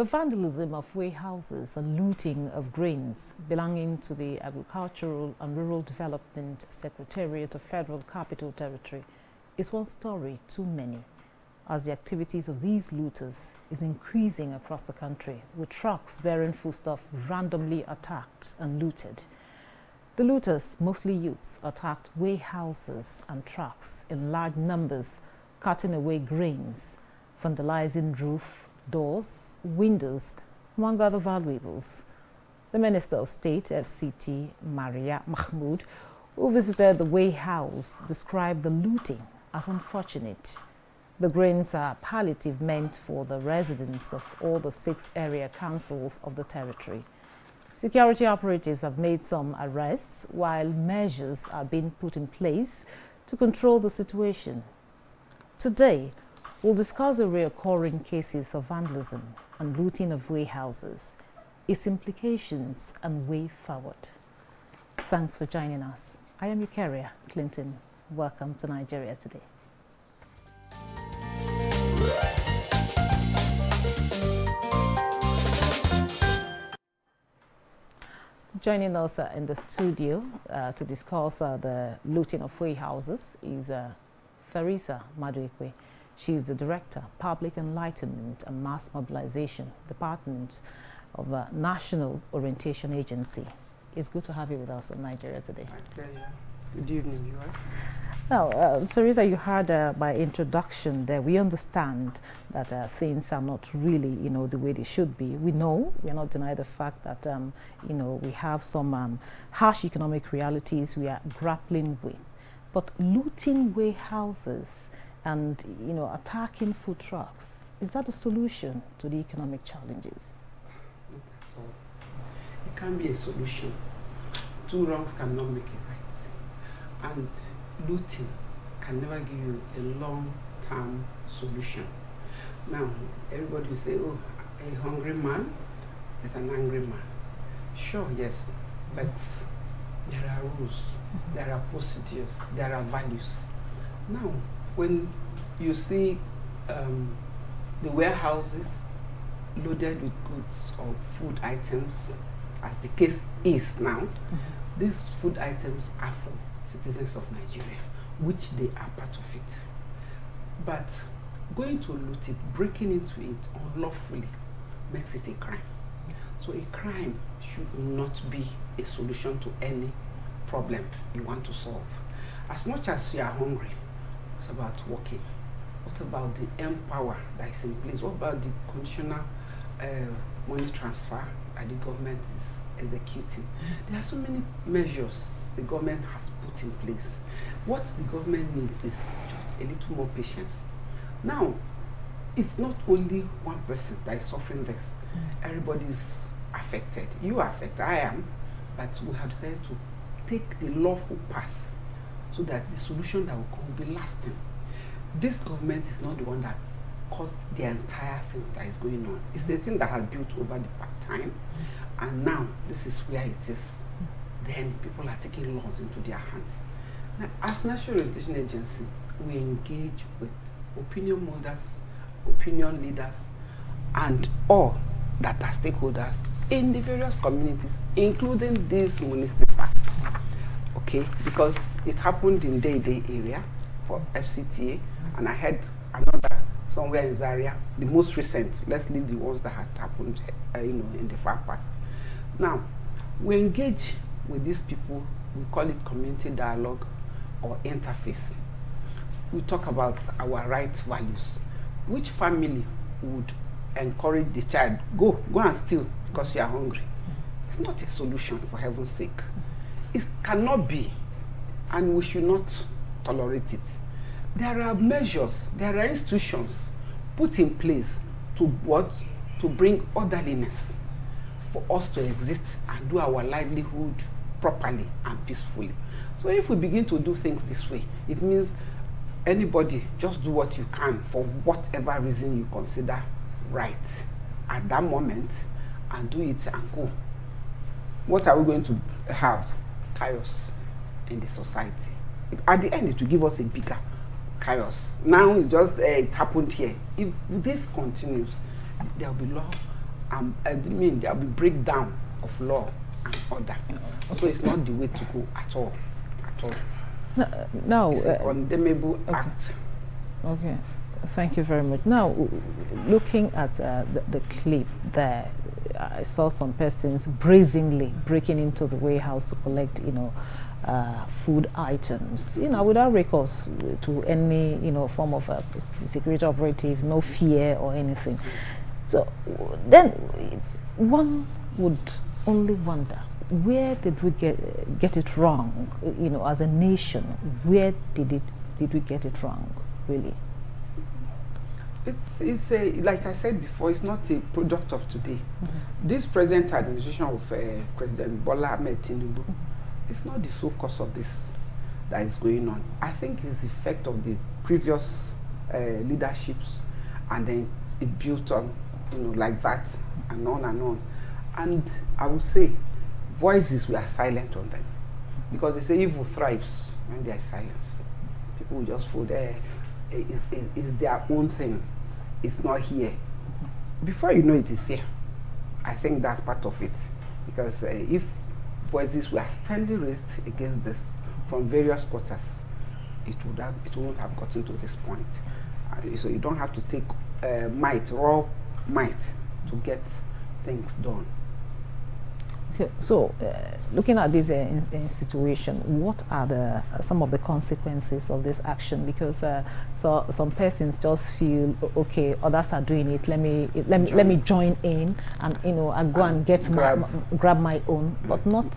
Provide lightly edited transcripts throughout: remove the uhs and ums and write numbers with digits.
The vandalism of warehouses and looting of grains belonging to the Agricultural and Rural Development Secretariat of Federal Capital Territory is one story too many, as the activities of these looters is increasing across the country, with trucks bearing foodstuff randomly attacked and looted. The looters, mostly youths, attacked warehouses and trucks in large numbers, cutting away grains, vandalizing roof, doors, windows, among other valuables. The Minister of State, FCT, Maria Mahmood, who visited the warehouse, described the looting as unfortunate. The grains are palliative meant for the residents of all the 6 area councils of the territory. Security operatives have made some arrests, while measures are being put in place to control the situation. Today, we'll discuss the recurring cases of vandalism and looting of warehouses, its implications and way forward. Thanks for joining us. I am Eukaria Clinton. Welcome to Nigeria Today. Joining us in the studio to discuss the looting of warehouses is Theresa Maduekwe. She is the Director, Public Enlightenment and Mass Mobilization, Department of National Orientation Agency. It's good to have you with us in Nigeria Today. My pleasure. Good evening, viewers. Now, Theresa, you heard my introduction there. We understand that things are not really, the way they should be. We know, we are not denying the fact that, we have some harsh economic realities we are grappling with. But looting warehouses and, attacking food trucks, is that a solution to the economic challenges? Not at all. It can be a solution. 2 wrongs cannot make it right. And looting can never give you a long-term solution. Now, everybody will say, oh, a hungry man is an angry man. Sure, yes, but there are rules, there are procedures, there are values. Now, when you see the warehouses loaded with goods or food items, as the case is now, these food items are for citizens of Nigeria, which they are part of it. But going to loot it, breaking into it unlawfully, makes it a crime. So a crime should not be a solution to any problem you want to solve. As much as you are hungry, what about working? What about the empower that is in place? What about the conditional money transfer that the government is executing? There are so many measures the government has put in place. What the government needs is just a little more patience. Now, it's not only one person that is suffering this. Everybody's affected. You are affected, I am, but we have decided to take the lawful path so that the solution that will come will be lasting. This government is not the one that caused the entire thing that is going on. It's a thing that has built over the time, and now this is where it is. Then people are taking laws into their hands. Now, as National Orientation Agency, we engage with opinion holders, opinion leaders, and all that are stakeholders in the various communities, including this municipal. Okay, because it happened in Day area for FCTA, and I had another somewhere in Zaria, the most recent. Let's leave the ones that had happened, in the far past. Now, we engage with these people. We call it community dialogue or interface. We talk about our right values. Which family would encourage the child, go and steal because you are hungry? It's not a solution, for heaven's sake. It cannot be, and we should not tolerate it. There are measures, there are institutions put in place to bring orderliness for us to exist and do our livelihood properly and peacefully. So if we begin to do things this way, it means anybody just do what you can for whatever reason you consider right at that moment, and do it and go. What are we going to have? Chaos in the society. At the end, it will give us a bigger chaos. Now it's just it happened here. If this continues, there will be law I mean, there will be breakdown of law and order. Okay. So it's not the way to go at all. At all. No, it's a condemnable act. Okay. Thank you very much. Now, looking at the clip there, I saw some persons brazenly breaking into the warehouse to collect, food items, without recourse to any, form of security operatives, no fear or anything. So then one would only wonder, where did we get it wrong? As a nation, where did we get it wrong, really? It's like I said before, it's not a product of today. This present administration of President Bola Ahmed Tinubu, it's not the sole cause of this that is going on. I think it's the effect of the previous leaderships, and then it built on, like that, and on and on. And I would say, voices were silent on them, because they say evil thrives when there is silence. People will just feel it's their own thing. It's not here. Before you know it is here. I think that's part of it, because if voices were steadily raised against this from various quarters, it wouldn't have gotten to this point. So you don't have to take raw might to get things done. Okay, so looking at this situation, what are some of the consequences of this action? Because so some persons just feel, okay, others are doing it. Let me join in, and I go and get grab my own. But not,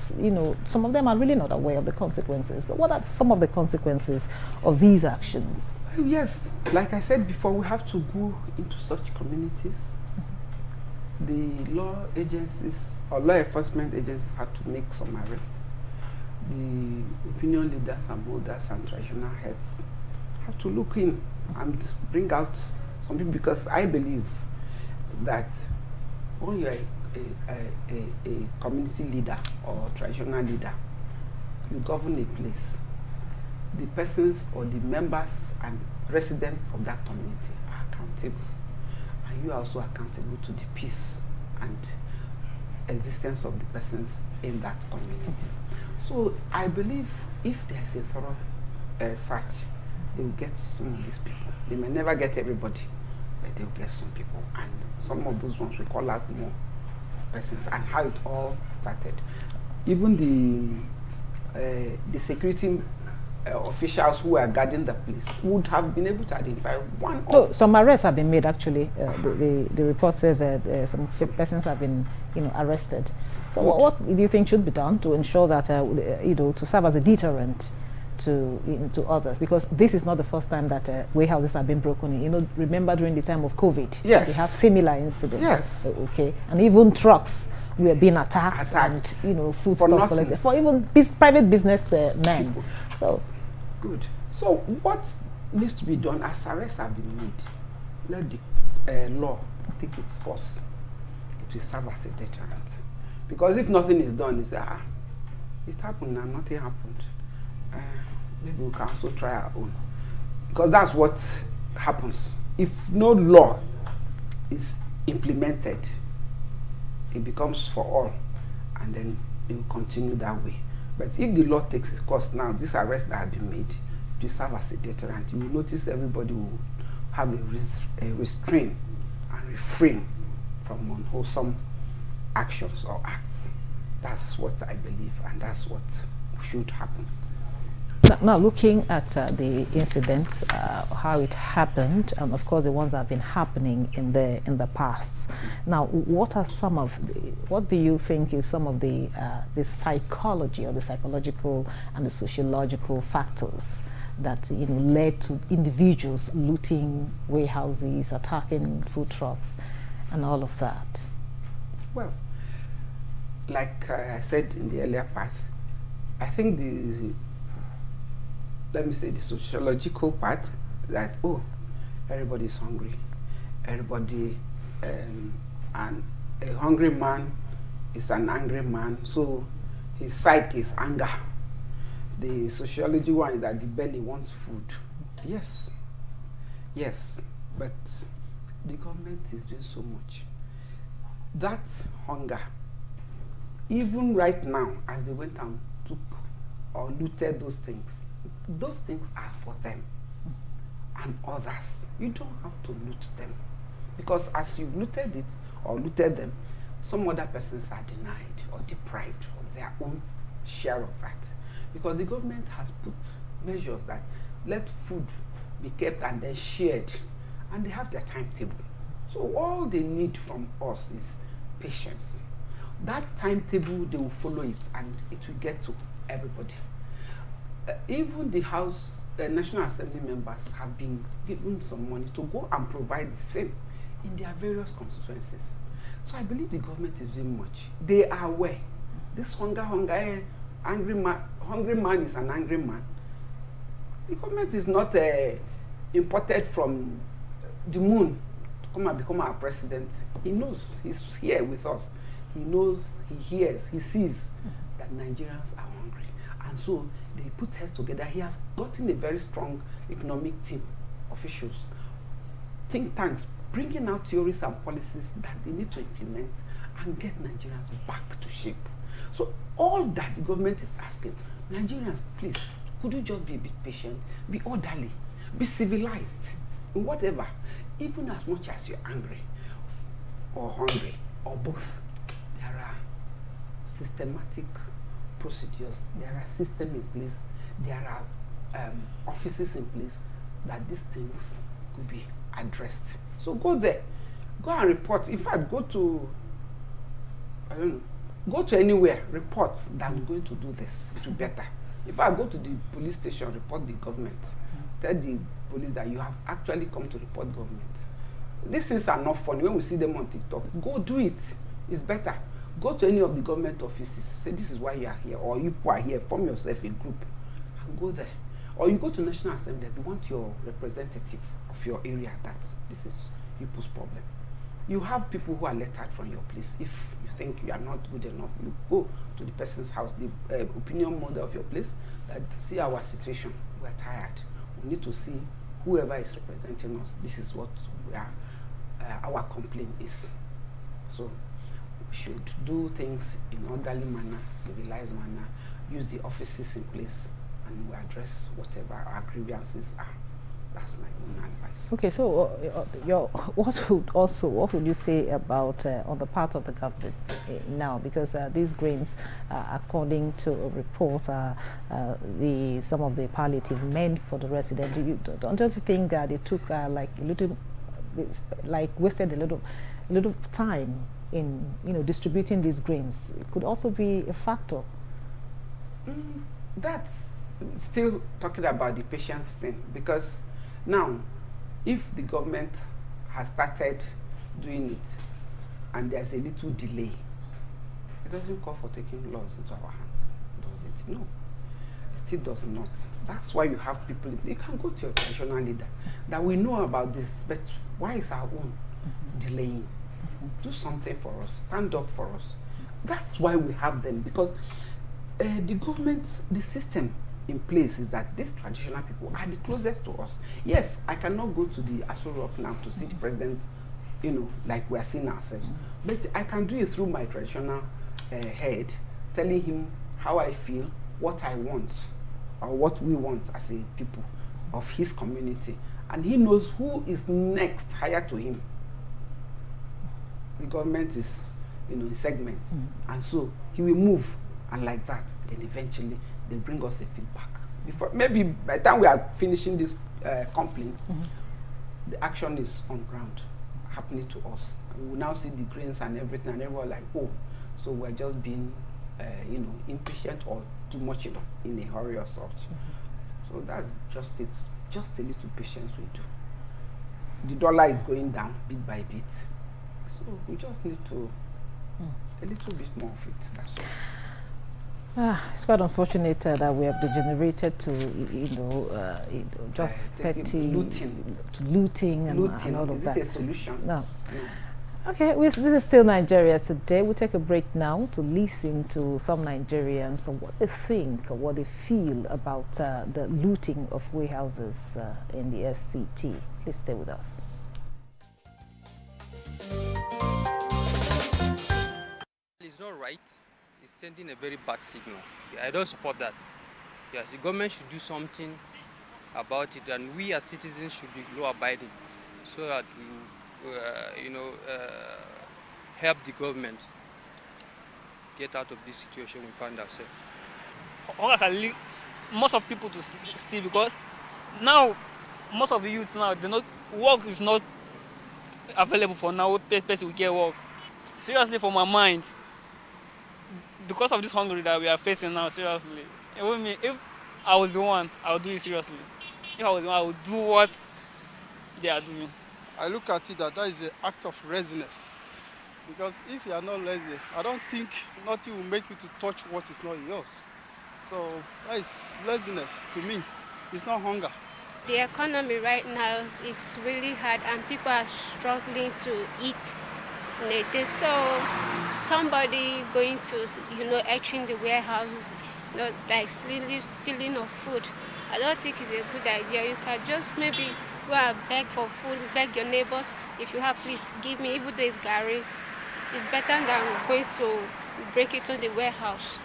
some of them are really not aware of the consequences. So what are some of the consequences of these actions? Yes, like I said before, we have to go into such communities. The law agencies or law enforcement agencies have to make some arrests. The opinion leaders and holders and traditional heads have to look in and bring out some people, because I believe that when you are a community leader or traditional leader, you govern a place. The persons or the members and residents of that community are accountable. You are also accountable to the peace and existence of the persons in that community. So I believe if there's a thorough search, they will get some of these people. They may never get everybody, but they'll get some people. And some of those ones we call out more of persons, and how it all started. Even the security officials who were guarding the place would have been able to identify one. Some arrests have been made, actually. The report says that some persons have been, arrested. So what do you think should be done to ensure that, to serve as a deterrent to others? Because this is not the first time that warehouses have been broken in. Remember during the time of COVID, yes, we have similar incidents. Yes. Okay, and even trucks were being attacked. And food stuff collected for even private business men. People. So. Good. So what needs to be done, as arrests have been made, let the law take its course. It will serve as a deterrent. Because if nothing is done, it's it happened and nothing happened. Maybe we can also try our own. Because that's what happens. If no law is implemented, it becomes for all, and then it will continue that way. But if the law takes its course now, these arrests that have been made, to serve as a deterrent, you will notice everybody will have a restraint and refrain from unwholesome actions or acts. That's what I believe, and that's what should happen. Now looking at the incident, how it happened, and of course the ones that have been happening in the past. Now, what do you think is some of the psychology or the psychological and the sociological factors that led to individuals looting warehouses, attacking food trucks, and all of that? Well, like I said in the earlier part, I think let me say the sociological part, that everybody's hungry, everybody, and a hungry man is an angry man, so his psyche is anger. The sociology one is that the belly wants food. Yes, but the government is doing so much. that hunger, even right now, as they went and took or looted those things are for them and others. You don't have to loot them, because as you've looted it or looted them, some other persons are denied or deprived of their own share of that, because the government has put measures that let food be kept and then shared, and they have their timetable. So all they need from us is patience. That timetable, they will follow it, and it will get to everybody. Even the House, National Assembly members have been given some money to go and provide the same in their various constituencies. So I believe the government is doing much. They are aware. This hungry man is an angry man. The government is not imported from the moon to come and become our president. He knows, he's here with us. He knows, he hears, he sees that Nigerians are hungry. And so they put heads together. He has gotten a very strong economic team, officials, think tanks, bringing out theories and policies that they need to implement and get Nigerians back to shape. So all that the government is asking, Nigerians, please, could you just be a bit patient, be orderly, be civilized, in whatever, even as much as you're angry or hungry or both. There are systematic procedures, there are systems in place, there are offices in place that these things could be addressed. So go there, go and report. In fact, go to, I don't know, go to anywhere, report that I'm going to do this. It will be better. If I go to the police station, report the government, tell the police that you have actually come to report government. These things are not funny. When we see them on TikTok, go do it. It's better. Go to any of the government offices, say this is why you are here, or you people are here, form yourself a group, and go there. Or you go to National Assembly, you want your representative of your area, that this is people's problem. You have people who are lettered from your place. If you think you are not good enough, you go to the person's house, the opinion model of your place, that see our situation, we are tired. We need to see whoever is representing us, this is what we are, our complaint is. So we should do things in orderly manner, civilized manner, use the offices in place, and we address whatever our grievances are. That's my own advice. Okay, so what would you say about on the part of the government now? Because these grains, according to a report, some of the palliative meant for the resident. Don't you think that it took wasted a little time in distributing these grains? It could also be a factor. That's still talking about the patience thing, because now, if the government has started doing it and there's a little delay, it doesn't call for taking laws into our hands, does it? No, it still does not. That's why you have people, you can go to your traditional leader, that we know about this, but why is our own delaying? Do something for us, stand up for us. That's why we have them, because the government, the system in place is that these traditional people are the closest to us. Yes, I cannot go to the Aso Rock now to see the president, like we are seeing ourselves. But I can do it through my traditional head, telling him how I feel, what I want, or what we want as a people of his community. And he knows who is next higher to him. The government is, in segments. And so he will move, and like that, then eventually they bring us a feedback. Before, maybe by the time we are finishing this complaint, the action is on ground, happening to us. And we will now see the grains and everything, and everyone like, oh, so we're just being, impatient or too much in a hurry or such. So that's just it. Just a little patience we do. The dollar is going down bit by bit, so we just need to a little bit more of it. That's all. It's quite unfortunate that we have degenerated to, just petty looting and all of that. Is it a solution? No. Okay, this is still Nigeria today. We'll take a break now to listen to some Nigerians and what they think or what they feel about the looting of warehouses in the FCT. Please stay with us. right. It's sending a very bad signal. I don't support that. Yes, the government should do something about it, and we as citizens should be law-abiding, so that we, help the government get out of this situation we find ourselves. Hunger can lead most of people to steal, because now most of the youth now, they not work is not available for now. Person will get work. Seriously, for my mind, because of this hunger that we are facing now, seriously, if I was the one, I would do it seriously. If I was the one, I would do what they are doing. I look at it that is an act of laziness. Because if you are not lazy, I don't think nothing will make you to touch what is not yours. So that is laziness to me. It's not hunger. The economy right now is really hard, and people are struggling to eat in a day. So somebody going to, entering the warehouses, like stealing of food, I don't think it's a good idea. You can just maybe go and beg for food, beg your neighbors, if you have, please give me, even though it's Gary. It's better than going to break it on the warehouse.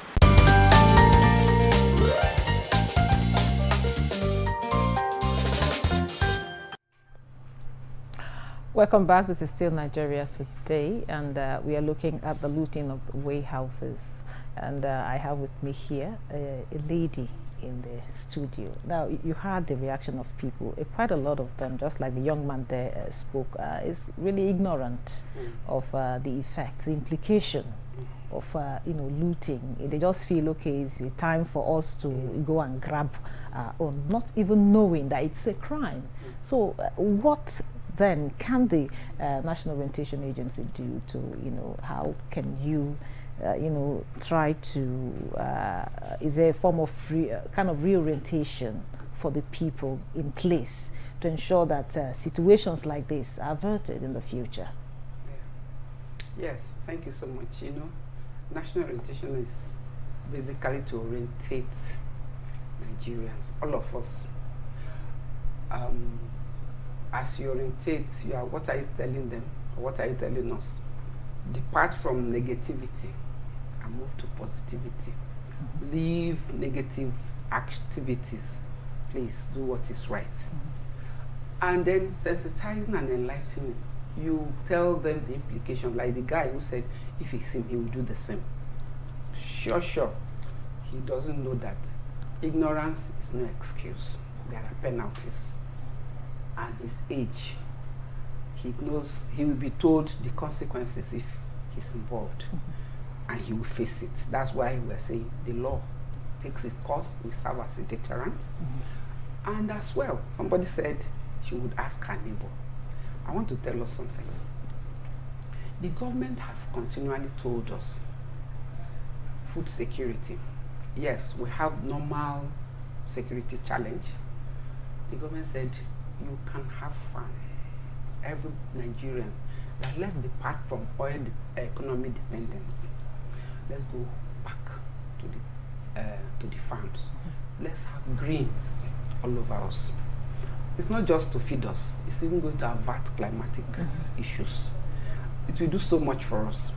Welcome back. This is still Nigeria Today, and we are looking at the looting of warehouses. And I have with me here a lady in the studio. Now, you heard the reaction of people. Quite a lot of them, just like the young man there spoke, is really ignorant of the effects, the implication of looting. They just feel, okay, it's time for us to go and grab on, not even knowing that it's a crime. So what then can the National Orientation Agency do to, how can you try to, is there a form of kind of reorientation for the people in place to ensure that situations like this are averted in the future? Yes, thank you so much. National orientation is basically to orientate Nigerians, all of us. As you orientate, what are you telling them? What are you telling us? Depart from negativity and move to positivity. Leave negative activities. Please do what is right. And then sensitizing and enlightening. You tell them the implication, like the guy who said, if he's him, he will do the same. Sure. He doesn't know that ignorance is no excuse. There are penalties. And his age, he knows he will be told the consequences if he's involved, and he will face it. That's why we're saying the law takes its course, will serve as a deterrent. And as well, somebody said she would ask her neighbor. I want to tell us something. The government has continually told us food security. Yes, we have normal security challenge. The government said you can have fun. Every Nigerian, that let's depart from oil economy dependence. Let's go back to the farms. Let's have greens all over us. It's not just to feed us, it's even going to avert climatic issues. It will do so much for us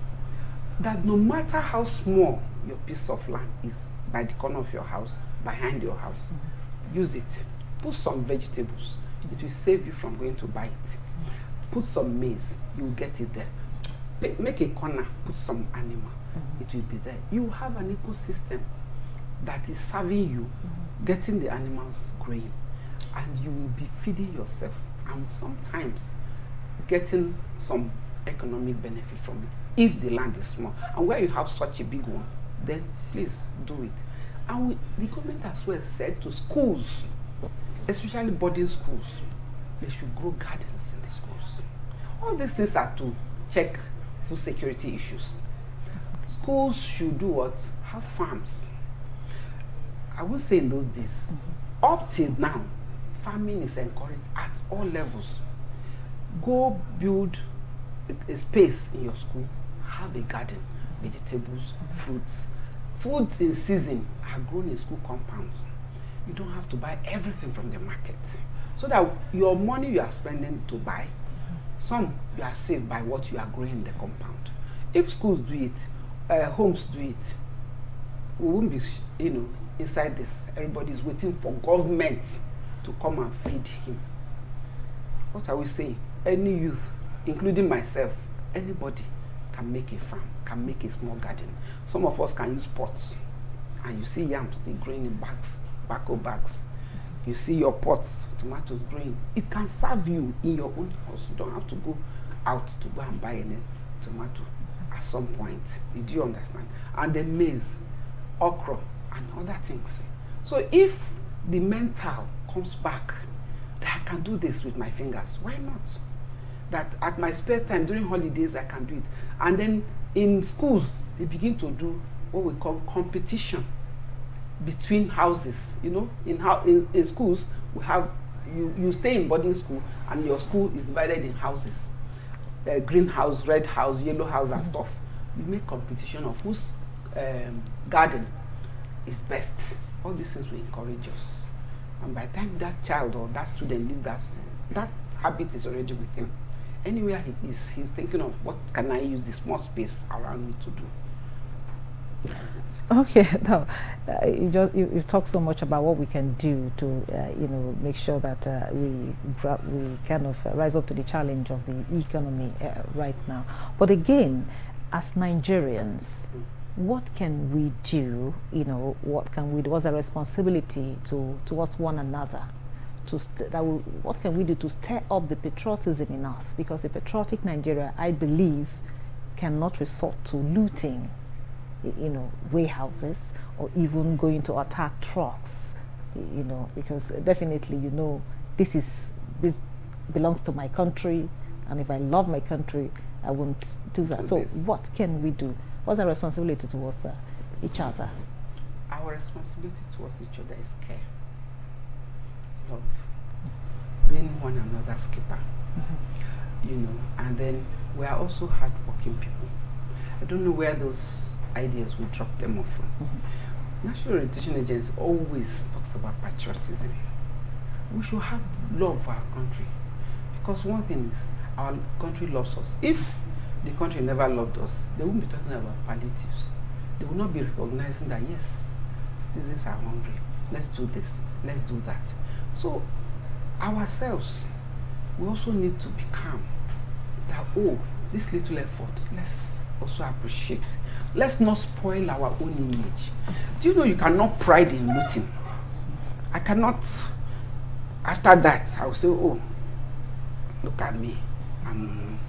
that no matter how small your piece of land is, by the corner of your house, behind your house, use it. Put some vegetables. It will save you from going to buy it. Put some maize, you will get it there. Make a corner, put some animal, it will be there. You have an ecosystem that is serving you, getting the animals growing, and you will be feeding yourself, and sometimes getting some economic benefit from it, if the land is small. And where you have such a big one, then please do it. And the government as well said to schools, especially boarding schools, they should grow gardens in the schools. All these things are to check food security issues. Schools should do what? Have farms. I would say in those days, up till now, farming is encouraged at all levels. Go build a space in your school, have a garden, vegetables, fruits. Foods in season are grown in school compounds. You don't have to buy everything from the market. So that your money you are spending to buy, some you are saved by what you are growing in the compound. If schools do it, homes do it, we won't be, inside this. Everybody's waiting for government to come and feed him. What are we saying? Any youth, including myself, anybody can make a farm, can make a small garden. Some of us can use pots, and you see yams still growing in bags, backo bags. You see your pots, tomatoes growing. It can serve you in your own house. You don't have to go out to go and buy any tomato at some point. Do you understand? And then maize, okra, and other things. So if the mental comes back, that I can do this with my fingers, why not? That at my spare time during holidays I can do it. And then in schools they begin to do what we call competition between houses. In schools we have you stay in boarding school, and your school is divided in houses, green house, red house, yellow house, and stuff. We make competition of whose garden is best. All these things will encourage us, and by the time that child or that student leaves that school, that habit is already with him. Anywhere he is, he's thinking of what can I use the small space around me to do. That's it. Okay, now you talk so much about what we can do to make sure that we kind of rise up to the challenge of the economy right now. But again, as Nigerians, what can we do? What can we do? What's our responsibility towards one another? What can we do to stir up the patriotism in us? Because a patriotic Nigeria, I believe, cannot resort to looting, warehouses, or even going to attack trucks, because definitely, this belongs to my country, and if I love my country, I won't do that. So what can we do? What's our responsibility towards each other? Our responsibility towards each other is care, love, being one another's keeper, and then we are also hardworking people. I don't know where those ideas will drop them off from. National Orientation Agency always talks about patriotism. We should have love for our country, because one thing is, our country loves us. If the country never loved us, they won't be talking about palliatives. They will not be recognizing that, yes, citizens are hungry. Let's do this, let's do that. So ourselves, we also need to be calm. That, this little effort, let's also appreciate. Let's not spoil our own image. Do you know you cannot pride in looting? I cannot, after that, I will say, look at me, I'm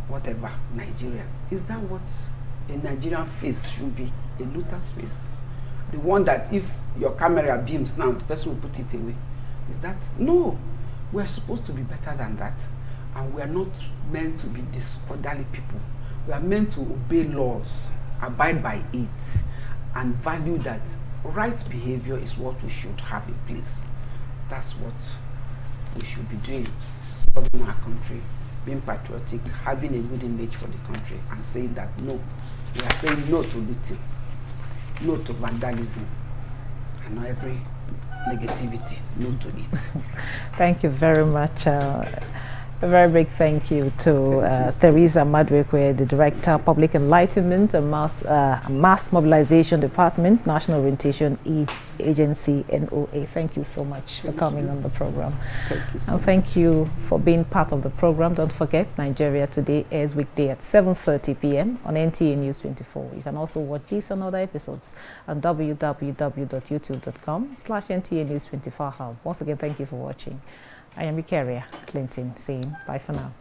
whatever, Nigerian. Is that what a Nigerian face should be? A looter's face? The one that if your camera beams now, the person will put it away. Is that? No. We are supposed to be better than that. And we are not meant to be disorderly people. We are meant to obey laws, abide by it, and value that right behavior is what we should have in place. That's what we should be doing. Loving our country, being patriotic, having a good image for the country, and saying that no. We are saying no to looting, no to vandalism, and not every negativity, no to it. Thank you very much. A very big thank you to Teresa Madwekwe, the Director, Public Enlightenment and Mass Mobilization Department, National Orientation Agency, NOA. Thank you so much for coming on the program. Thank you so much. Thank you for being part of the program. Don't forget, Nigeria Today airs weekday at 7:30 p.m. on NTA News 24. You can also watch these and other episodes on www.youtube.com/NTA News 24 Hub. Once again, thank you for watching. I am Ikaria Clinton saying bye for now.